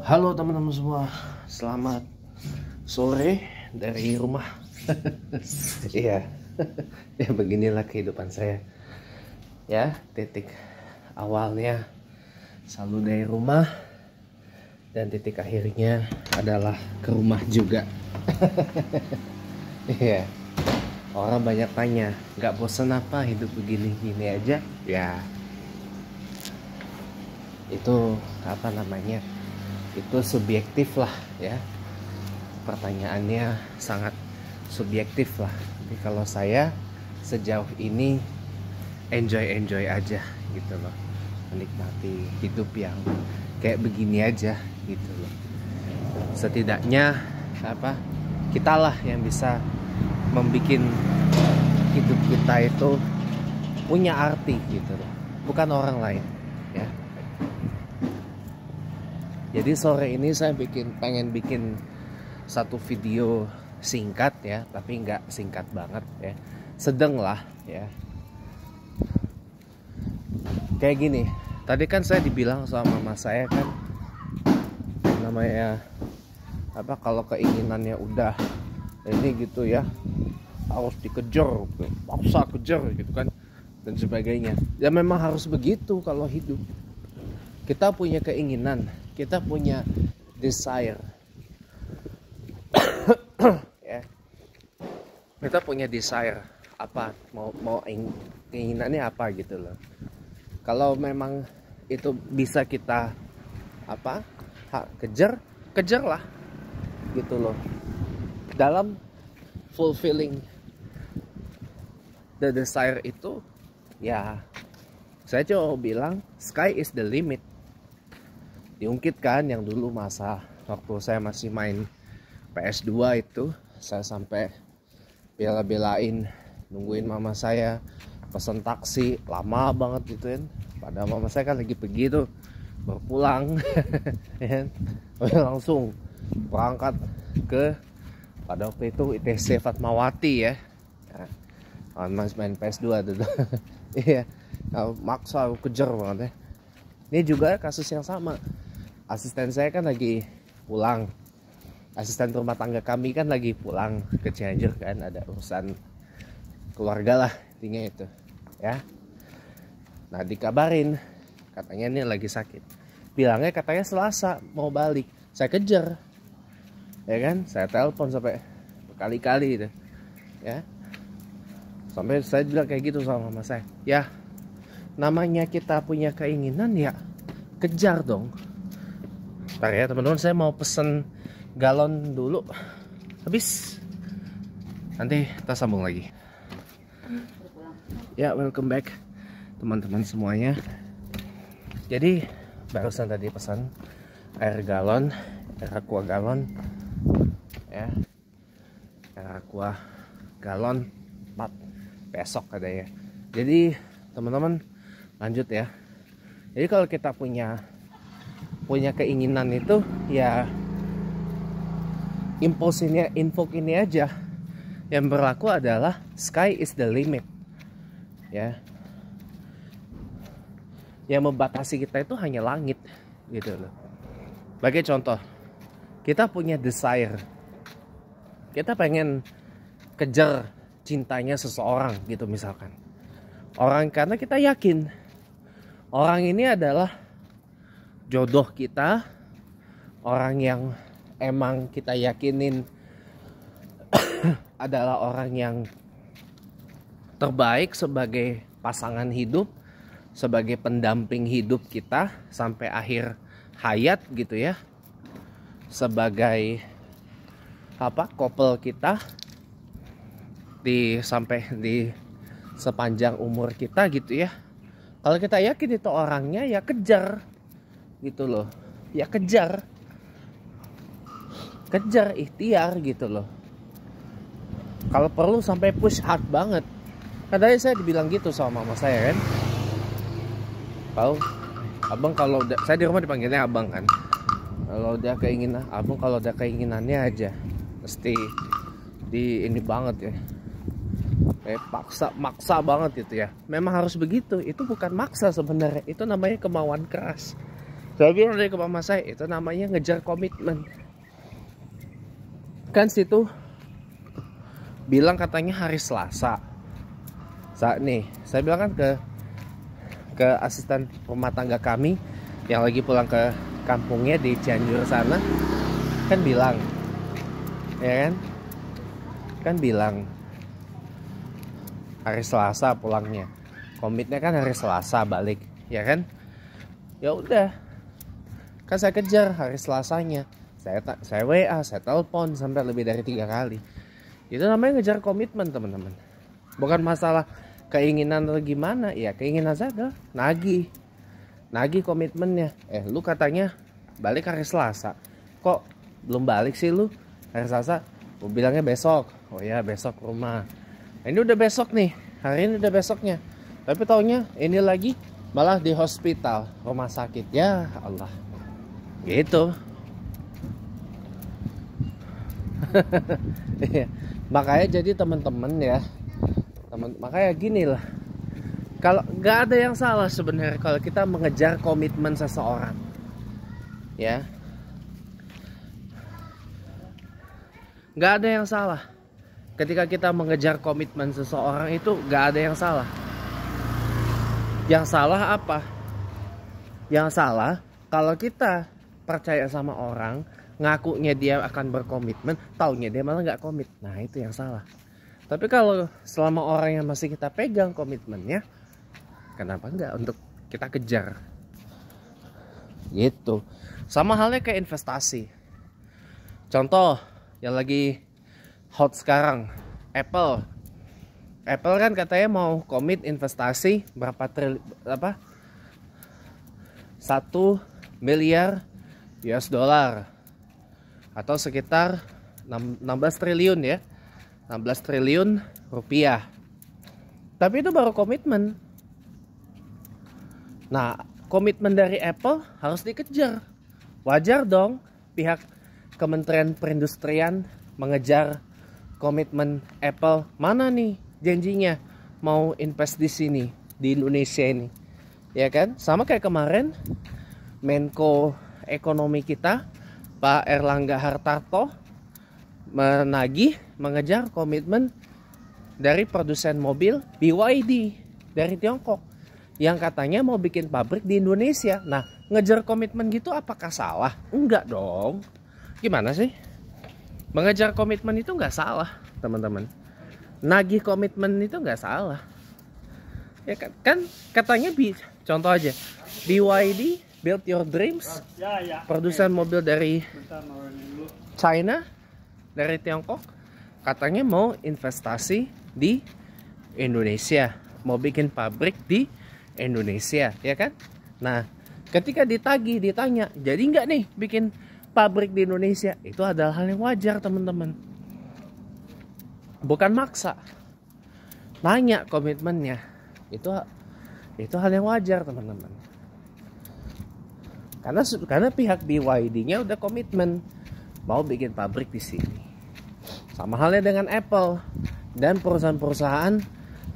Halo teman-teman semua, selamat sore dari rumah. Iya, ya beginilah kehidupan saya. Ya, titik awalnya selalu dari rumah dan titik akhirnya adalah ke rumah juga. Iya, orang banyak tanya, nggak bosan apa hidup begini-gini aja? Ya, itu apa namanya? Itu subjektif lah ya, pertanyaannya sangat subjektif lah. Tapi kalau saya sejauh ini enjoy aja gitu loh, menikmati hidup yang kayak begini aja gitu loh. Setidaknya apa, kitalah yang bisa membuat hidup kita itu punya arti gitu loh, bukan orang lain ya. Jadi sore ini saya pengen bikin satu video singkat ya, tapi nggak singkat banget ya, sedang lah ya. Kayak gini, tadi kan saya dibilang sama mama saya kan, namanya apa, kalau keinginannya udah ini gitu ya, harus dikejar, paksa kejar gitu kan, dan sebagainya. Ya memang harus begitu kalau hidup. Kita punya keinginan, kita punya desire. Ya. Kita punya desire apa, mau keinginannya apa gitu loh. Kalau memang itu bisa kita apa, kejarlah gitu loh. Dalam fulfilling the desire itu ya, saya coba bilang sky is the limit. Diungkit kan yang dulu masa waktu saya masih main PS2 itu, saya sampai bela-belain nungguin mama saya pesan taksi lama banget gitu kan. Padahal mama saya kan lagi pergi tuh, baru pulang. Langsung berangkat ke, pada waktu itu ITC Fatmawati ya. Mas main PS2 tuh. Iya, maksa aku kejar banget ya. Ini juga kasus yang sama. Asisten saya kan lagi pulang, asisten rumah tangga kami kan lagi pulang ke Cianjur kan, ada urusan keluarga lah intinya itu ya. Nah dikabarin katanya ini lagi sakit, bilangnya katanya Selasa mau balik. Saya kejar ya kan, saya telepon sampai berkali-kali itu ya, sampai saya bilang kayak gitu sama mama saya, ya namanya kita punya keinginan ya kejar dong. Ntar ya teman-teman, saya mau pesen galon dulu, habis nanti kita sambung lagi ya. Welcome back teman-teman semuanya. Jadi barusan tadi pesan air galon, air aqua galon ya, air aqua galon 4 besok ada ya. Jadi teman-teman lanjut ya. Jadi kalau kita punya keinginan itu ya, info ini aja yang berlaku adalah sky is the limit ya. Yang membatasi kita itu hanya langit gitu loh. Sebagai contoh, kita punya desire, kita pengen kejar cintanya seseorang gitu misalkan, orang, karena kita yakin orang ini adalah jodoh kita, orang yang emang kita yakinin adalah orang yang terbaik sebagai pasangan hidup, sebagai pendamping hidup kita sampai akhir hayat gitu ya, sebagai apa, couple kita sampai di sepanjang umur kita gitu ya. Kalau kita yakin itu orangnya ya kejar gitu loh, ya kejar ikhtiar gitu loh. Kalau perlu sampai push hard banget. Kadang saya dibilang gitu sama mama saya kan, tahu abang, kalau saya di rumah dipanggilnya abang kan, kalau udah keinginan abang, kalau udah keinginannya aja mesti di ini banget ya, maksa banget itu ya. Memang harus begitu, itu bukan maksa sebenarnya, itu namanya kemauan keras Saya bilang dari ke mama saya, itu namanya ngejar komitmen. Kan situ bilang katanya hari Selasa. Saat nih, saya bilang kan ke asisten rumah tangga kami yang lagi pulang ke kampungnya di Cianjur sana, kan bilang, ya kan bilang hari Selasa pulangnya. Komitnya kan hari Selasa balik, ya kan? Ya udah. Kan saya kejar hari Selasanya. Saya WA, saya telepon sampai lebih dari 3 kali. Itu namanya ngejar komitmen, teman-teman. Bukan masalah keinginan atau gimana. Ya keinginan saja. Nagih komitmennya. Lu katanya balik hari Selasa. Kok belum balik sih lu? Hari Selasa. Lu bilangnya besok. Oh ya, besok rumah. Nah, ini udah besok nih. Hari ini udah besoknya. Tapi taunya ini lagi malah di hospital, rumah sakit. Ya Allah. Gitu. Makanya jadi teman-teman ya, makanya gini lah, kalau nggak ada yang salah sebenarnya kalau kita mengejar komitmen seseorang, ya nggak ada yang salah ketika kita mengejar komitmen seseorang, itu nggak ada yang salah. Yang salah apa? Yang salah kalau kita percaya sama orang, ngakunya dia akan berkomitmen, taunya dia malah nggak komit. Nah itu yang salah. Tapi kalau selama orang yang masih kita pegang komitmennya, kenapa nggak untuk kita kejar? Gitu. Sama halnya kayak investasi. Contoh yang lagi hot sekarang, Apple kan katanya mau komit investasi berapa 1 miliar US dollar atau sekitar 16 triliun ya, 16 triliun rupiah. Tapi itu baru komitmen. Nah, komitmen dari Apple harus dikejar. Wajar dong pihak Kementerian Perindustrian mengejar komitmen Apple. Mana nih janjinya mau invest di sini, di Indonesia ini, ya kan? Sama kayak kemarin Menko Ekonomi kita Pak Erlangga Hartarto mengejar komitmen dari produsen mobil BYD dari Tiongkok yang katanya mau bikin pabrik di Indonesia. Nah, ngejar komitmen gitu apakah salah? Enggak dong. Gimana sih? Mengejar komitmen itu nggak salah, teman-teman. Nagih komitmen itu nggak salah. Ya kan katanya contoh aja BYD Build Your Dreams, produsen mobil dari China, dari Tiongkok, katanya mau investasi di Indonesia, mau bikin pabrik di Indonesia, ya kan? Nah, ketika ditanya, jadi nggak nih bikin pabrik di Indonesia? Itu adalah hal yang wajar, teman-teman. Bukan maksa. Nanya komitmennya, itu hal yang wajar, teman-teman. Karena pihak BYD-nya udah komitmen mau bikin pabrik di sini. Sama halnya dengan Apple dan perusahaan-perusahaan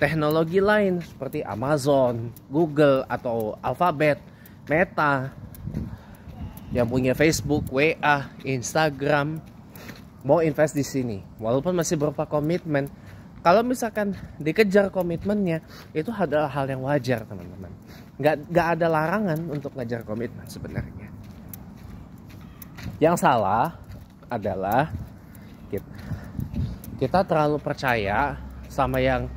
teknologi lain seperti Amazon, Google atau Alphabet, Meta yang punya Facebook, WA, Instagram mau invest di sini. Walaupun masih berupa komitmen, kalau misalkan dikejar komitmennya, itu adalah hal yang wajar, teman-teman. Nggak ada larangan untuk ngejar komitmen sebenarnya. Yang salah adalah kita terlalu percaya sama yang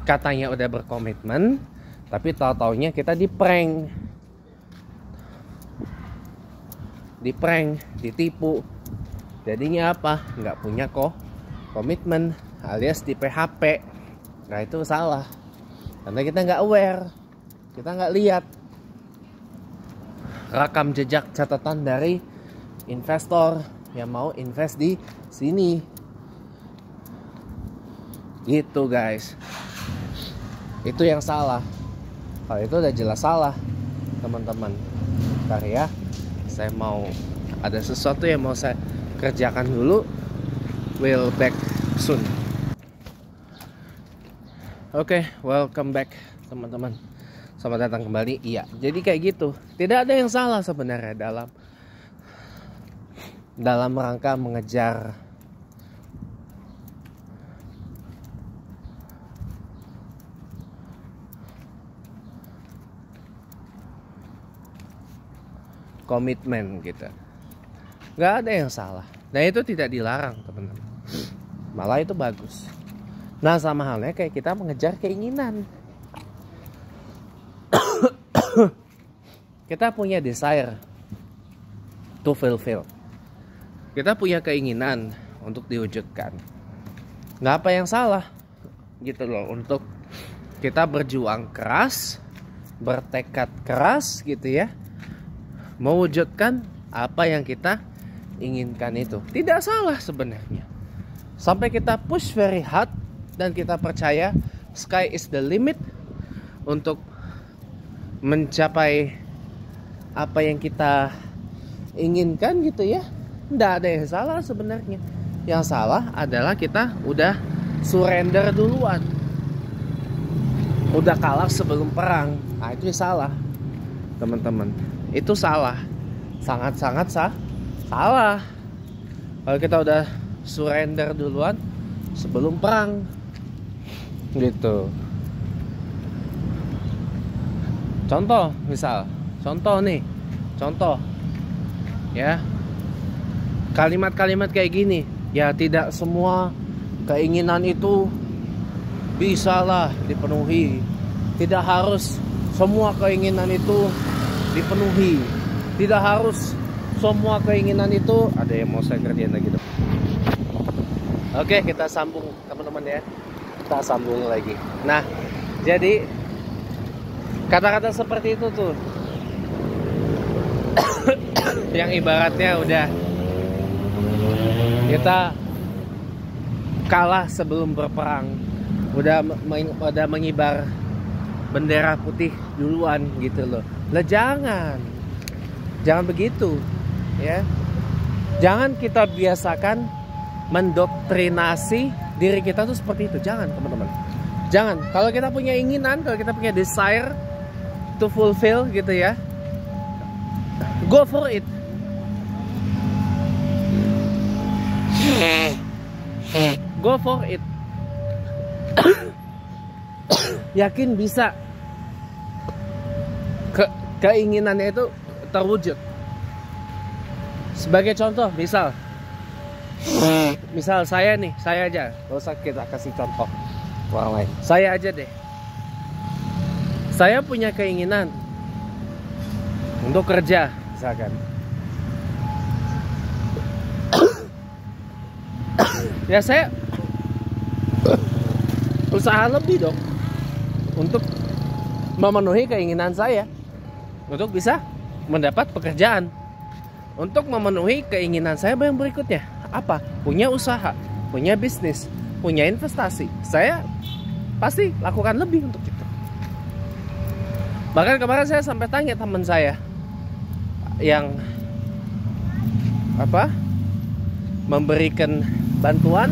katanya udah berkomitmen, tapi tahu-taunya kita diprank, ditipu. Jadinya apa? Nggak punya komitmen, alias di PHP. Nah itu salah, karena kita nggak aware, kita nggak lihat rekam jejak catatan dari investor yang mau invest di sini. Gitu guys, itu yang salah. Kalau itu udah jelas salah, teman-teman. Bentar ya, saya mau ada sesuatu yang mau saya kerjakan dulu. We'll back soon. Oke, welcome back teman-teman. Selamat datang kembali. Iya, jadi kayak gitu. Tidak ada yang salah sebenarnya dalam rangka mengejar komitmen gitu. Nggak ada yang salah. Nah itu tidak dilarang teman-teman. Malah itu bagus. Nah sama halnya kayak kita mengejar keinginan. Kita punya desire to fulfill. Kita punya keinginan untuk diwujudkan. Nggak apa yang salah gitu loh, untuk kita berjuang keras, bertekad keras gitu ya, mewujudkan apa yang kita inginkan itu. Tidak salah sebenarnya. Sampai kita push very hard dan kita percaya sky is the limit untuk mencapai apa yang kita inginkan gitu ya. Tidak ada yang salah sebenarnya. Yang salah adalah kita udah surrender duluan, udah kalah sebelum perang. Nah itu salah teman-teman. Itu salah, sangat-sangat salah. Kalau kita udah surrender duluan sebelum perang gitu. Contoh ya, kalimat-kalimat kayak gini ya, tidak semua keinginan itu bisalah dipenuhi, tidak harus semua keinginan itu dipenuhi, tidak harus semua keinginan itu. Ada yang mau saya kerjain lagi dong. Oke, kita sambung teman-teman ya, kita sambung lagi. Nah jadi kata-kata seperti itu tuh yang ibaratnya udah kita kalah sebelum berperang, udah mengibar bendera putih duluan gitu loh. Lah jangan begitu ya. Jangan kita biasakan mendoktrinasi diri kita tuh seperti itu. Jangan teman-teman. Jangan. Kalau kita punya inginan, kalau kita punya desire to fulfill gitu ya, go for it. Go for it. Yakin bisa keinginannya itu terwujud. Sebagai contoh, misal saya aja, gak usah kita kasih contoh orang lain. Saya aja deh. Saya punya keinginan untuk kerja misalkan. Ya saya usaha lebih dong untuk memenuhi keinginan saya, untuk bisa mendapat pekerjaan, untuk memenuhi keinginan saya yang berikutnya. Apa? Punya usaha, punya bisnis, punya investasi. Saya pasti lakukan lebih untuk itu. Bahkan kemarin saya sampai tanya teman saya yang memberikan bantuan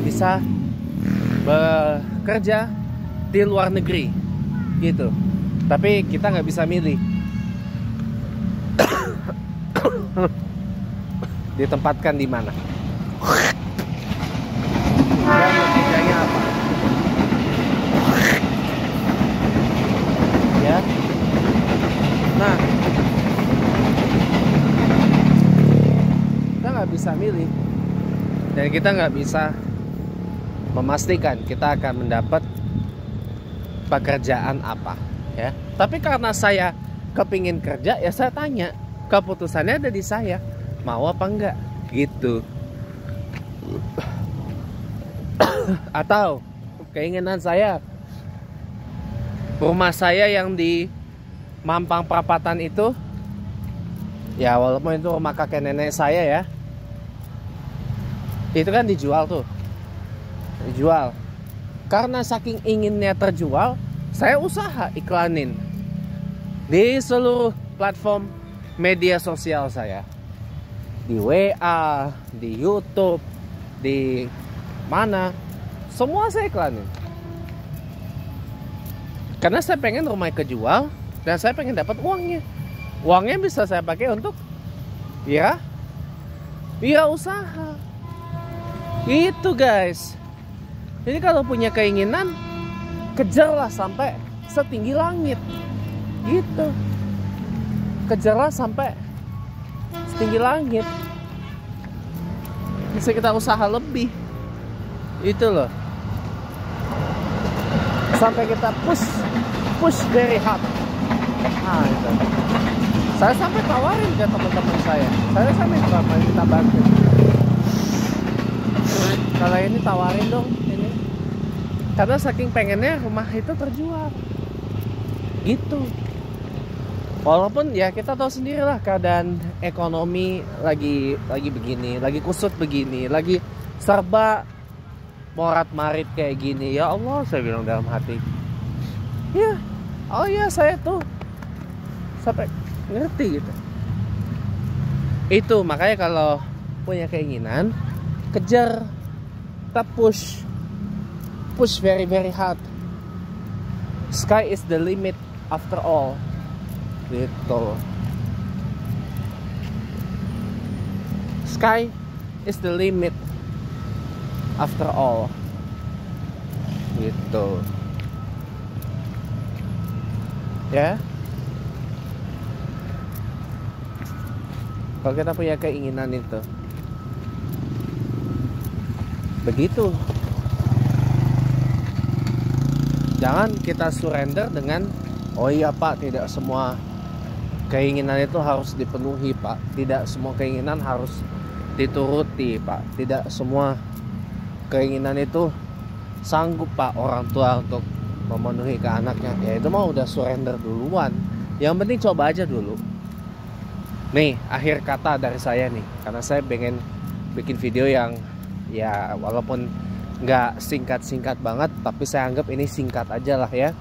bisa bekerja di luar negeri gitu, tapi kita nggak bisa milih ditempatkan di mana. Dan logikanya apa ya? Nah, kita nggak bisa milih dan kita nggak bisa memastikan kita akan mendapat pekerjaan apa ya. Tapi karena saya kepingin kerja, ya saya tanya, keputusannya ada di saya, mau apa enggak gitu. Atau keinginan saya, rumah saya yang di Mampang Perapatan itu, ya walaupun itu rumah kakek nenek saya ya, itu kan dijual tuh, dijual. Karena saking inginnya terjual, saya usaha iklanin di seluruh platform media sosial saya, di WA, di YouTube, di mana, semua saya iklanin. Karena saya pengen rumah kejual dan saya pengen dapat uangnya. Uangnya bisa saya pakai untuk usaha. Itu guys. Jadi kalau punya keinginan, kejarlah sampai setinggi langit. Gitu. Kejarlah sampai setinggi langit. Bisa kita usaha lebih. Itu loh. Sampai kita push very hard. Nah itu. Saya sampai tawarin ke teman-teman saya minta bantu. Kalau ini tawarin dong ini. Karena saking pengennya rumah itu terjual. Gitu. Walaupun ya kita tahu sendirilah keadaan ekonomi lagi begini, lagi kusut begini, lagi serba morat-marit kayak gini. Ya Allah, saya bilang dalam hati. Ya, oh iya saya tuh sampai ngerti gitu. Itu makanya kalau punya keinginan, kejar, kita push very very hard. Sky is the limit after all. Gitu. Sky is the limit after all. Gitu. Ya. Kalau kita punya keinginan itu, begitu. Jangan kita surrender dengan, oh iya Pak, tidak semua keinginan itu harus dipenuhi Pak. Tidak semua keinginan harus dituruti Pak. Tidak semua keinginan itu sanggup Pak orang tua untuk memenuhi ke anaknya. Ya itu mah udah surrender duluan. Yang penting coba aja dulu. Nih akhir kata dari saya nih, karena saya pengen bikin video yang ya walaupun nggak singkat-singkat banget, tapi saya anggap ini singkat aja lah ya.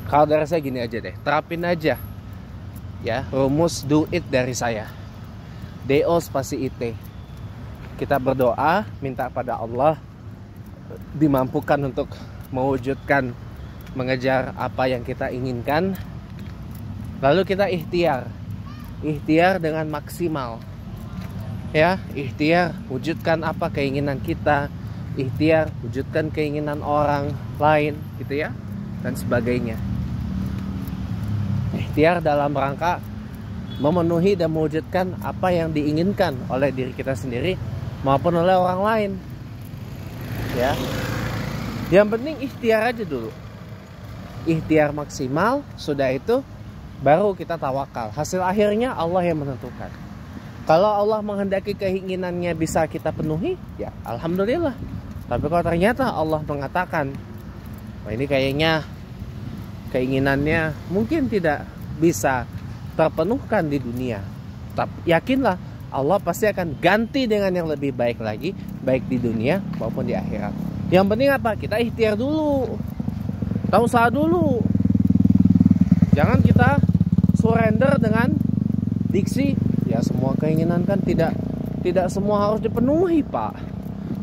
Kalau dari saya gini aja deh, terapin aja ya rumus do it dari saya. DO spasi IT. Kita berdoa, minta pada Allah dimampukan untuk mewujudkan, mengejar apa yang kita inginkan. Lalu kita ikhtiar dengan maksimal. Ya, ikhtiar wujudkan apa keinginan kita, ikhtiar wujudkan keinginan orang lain gitu ya, dan sebagainya. Ikhtiar dalam rangka memenuhi dan mewujudkan apa yang diinginkan oleh diri kita sendiri maupun oleh orang lain. Ya. Yang penting ikhtiar aja dulu. Ikhtiar maksimal, sudah itu baru kita tawakal. Hasil akhirnya Allah yang menentukan. Kalau Allah menghendaki keinginannya bisa kita penuhi, ya alhamdulillah. Tapi kalau ternyata Allah mengatakan, wah ini kayaknya keinginannya mungkin tidak bisa terpenuhkan di dunia, tapi yakinlah Allah pasti akan ganti dengan yang lebih baik lagi, baik di dunia maupun di akhirat. Yang penting apa? Kita ikhtiar dulu, kita usaha dulu. Jangan kita surrender dengan diksi, ya semua keinginan kan tidak semua harus dipenuhi Pak.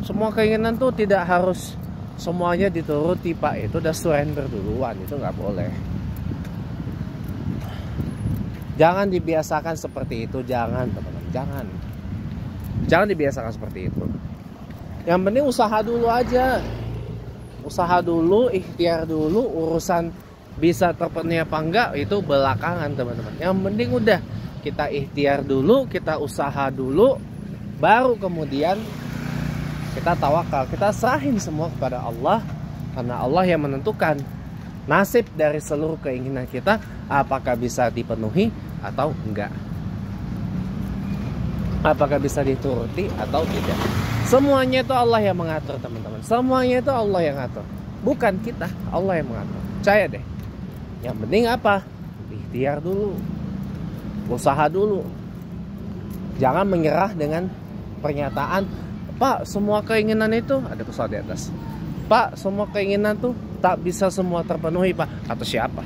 Semua keinginan tuh tidak harus semuanya dituruti Pak. Itu udah surrender duluan, itu nggak boleh. Jangan dibiasakan seperti itu, jangan teman-teman, jangan dibiasakan seperti itu. Yang penting usaha dulu aja, usaha dulu, ikhtiar dulu. Urusan bisa terpenuhi apa enggak itu belakangan teman-teman. Yang penting udah kita ikhtiar dulu, kita usaha dulu, baru kemudian kita tawakal, kita serahin semua kepada Allah, karena Allah yang menentukan nasib dari seluruh keinginan kita, apakah bisa dipenuhi atau enggak, apakah bisa dituruti atau tidak. Semuanya itu Allah yang mengatur teman-teman. Semuanya itu Allah yang ngatur, bukan kita, Allah yang mengatur. Percaya deh. Yang penting apa? Ikhtiar dulu, usaha dulu. Jangan menyerah dengan pernyataan, Pak semua keinginan itu, ada pesawat di atas, Pak semua keinginan tuh tak bisa semua terpenuhi Pak. Atau siapa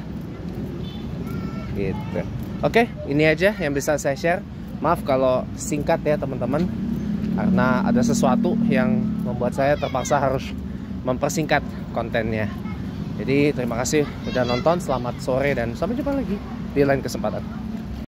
gitu. Oke, ini aja yang bisa saya share. Maaf kalau singkat ya teman-teman, karena ada sesuatu yang membuat saya terpaksa harus mempersingkat kontennya Jadi terima kasih udah nonton, selamat sore dan sampai jumpa lagi di lain kesempatan.